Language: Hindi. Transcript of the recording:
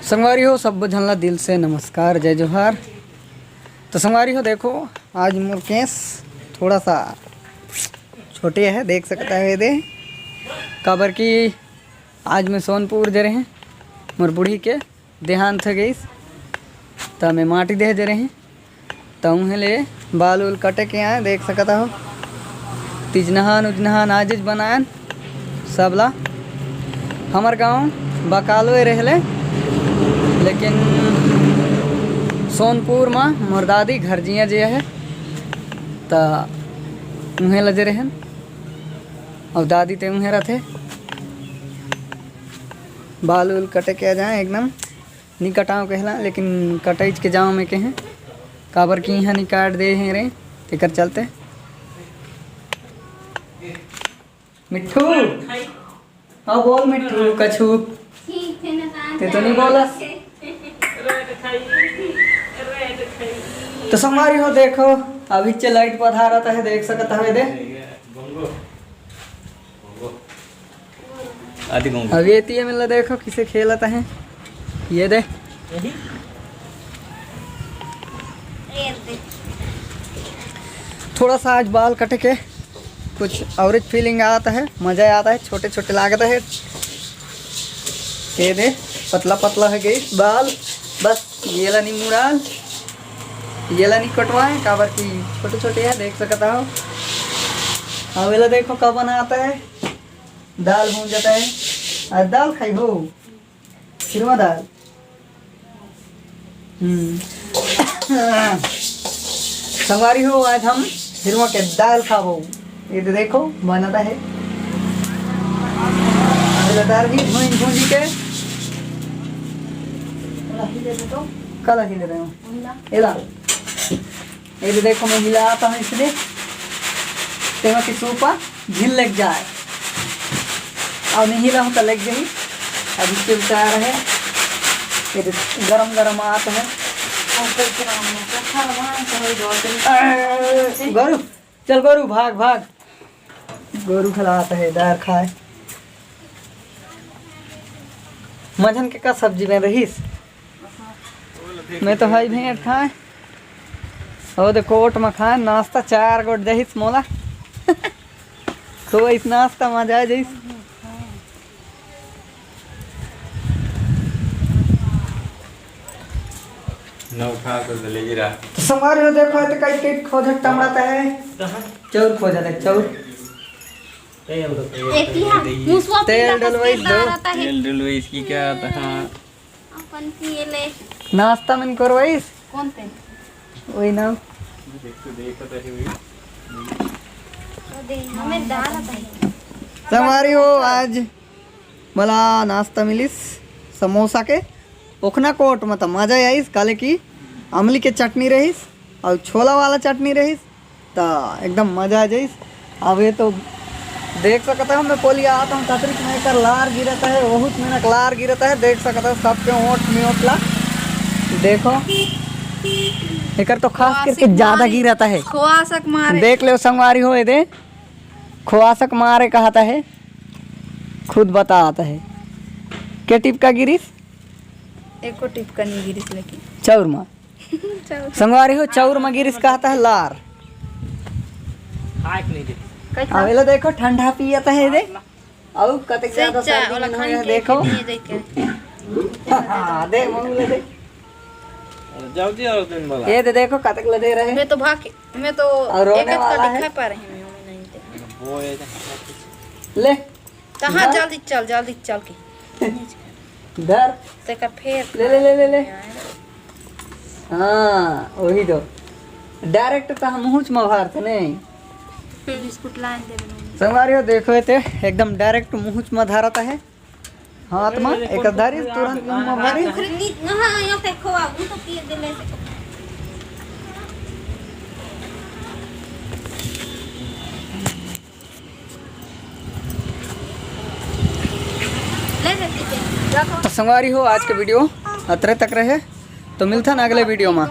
संगवारी हो सब झनला दिल से नमस्कार जय जोहार। तो संगवारी हो देखो आज मोर केस थोड़ा सा छोटे है, देख सकता है दे काबर की आज मैं सोनपुर जा रहे हैं, मोर बूढ़ी के देहांत हो गई तो मैं माटी दे जा रहे हैं। तो उन्हें ले बाल उल कटे के आए, देख सकता हो तिजनहान उजनहान आज बनायन सबला। हमार गाँव बकालो रहले लेकिन सोनपुर में मोर दादी घर जिया जे है तो उन्हें लजे रहन और दादी ते उन्हें रहते बाल उल कटे के जाए एकदम नहीं कटाओ कहला, लेकिन कटैच के जाओ में कहें काबर की यहाँ नहीं काट दे हैं रे तेकर चलते। मिट्ठू हाँ बोल मिट्ठू कछू ते तो नहीं बोला। तो संगवारी हो देखो अभी चे लाइट पधा रहता है, देख सकता है दे अभी ये मिल देखो किसे खेलता है ये दे। थोड़ा सा आज बाल कटे के कुछ और फीलिंग आता है, मजा आता है, छोटे छोटे लागता है ये दे पतला पतला है गई बाल, बस ये ला नहीं मुड़ाल ये ला नहीं कटवाए काबर की छोटे छोटे है, देख सकता हो। अब वेला देखो कब बना आता है दाल भून जाता है। आज दाल खाई हो खिरवा दाल संगवारी हो आज हम खिरवा के दाल खाबो। ये तो देखो बनाता है दाल भी भून भून के कल ही ले रहे हो ये तो देखो मैं हिलाता हूँ इसलिए तेमा की सूपा झील लग जाए और नहीं हिला हूँ तो लग गई। अब इसके विचार है ये गरम गरम आता है गोरू चल गोरू भाग भाग गोरू खिलाता है दार खाए मझन के का सब्जी में रहीस मैं तो हई भेंट खाए और दे कोट में खाए नाश्ता 4 गोट जहिस मोला तो इस नाश्ता में जाए जइस नौ खा तो ले गिरा तो संभाल लो देखो तो कई कई खोजट टमड़ाता है चौर खोजत है चौर तेल डलवाई दो तेल डलवाई इसकी क्या आता है अपन पिएले नाश्ता में करवाइस कौन तेल वही ना देखो तो ही तो दे हमें दाल आता है। संगवारी हो आज मला नाश्ता मिलिस समोसा के ओखना कोट में तो मजा आईस काले की अमली के चटनी रहीस और छोला वाला चटनी रहीस तो एकदम मजा आ जाइस। अब ये तो देख सकता हूँ मैं पोलिया आता हूँ ततरिक में कर लार गिरता है बहुत मेहनत लार गिरता है, देख सकता है सबके ओट में ओटला देखो एकर तो खास करके ज्यादा गिरता है खोआसक मारे देख लो संगवारी हो दे खोआसक मारे कहता है खुद बता आता है क्या टिप का गिरिस एको टिप का नहीं गिरिस लेकिन चौर में संगवारी हो चौर में गिरिस कहता है लार अवेला देखो ठंडा पियता है दे और कते ज्यादा सर्दी में है देखो हां दे मंगले दे जाओ जी और दिन वाला ये दे देखो कते ले दे रहे मैं तो भाग मैं तो एक का दिखा पा रही हूं मैं नहीं दे वो है ले कहां जल्दी चल के धर तेका फेर ले ले ले ले ले हां वही दो डायरेक्ट तो हम मुंह में भरते नहीं बिस्कुट लाइन दे संगवारी हो देखो ते एकदम डायरेक्ट मुंह में धारता है हाथ में एक धारी तुरंत मुंह में भरी हां यो ते खोआ वो तो पिए दे ले तो संगवारी हो आज के वीडियो अतरे तक रहे तो मिलता ना अगले वीडियो में।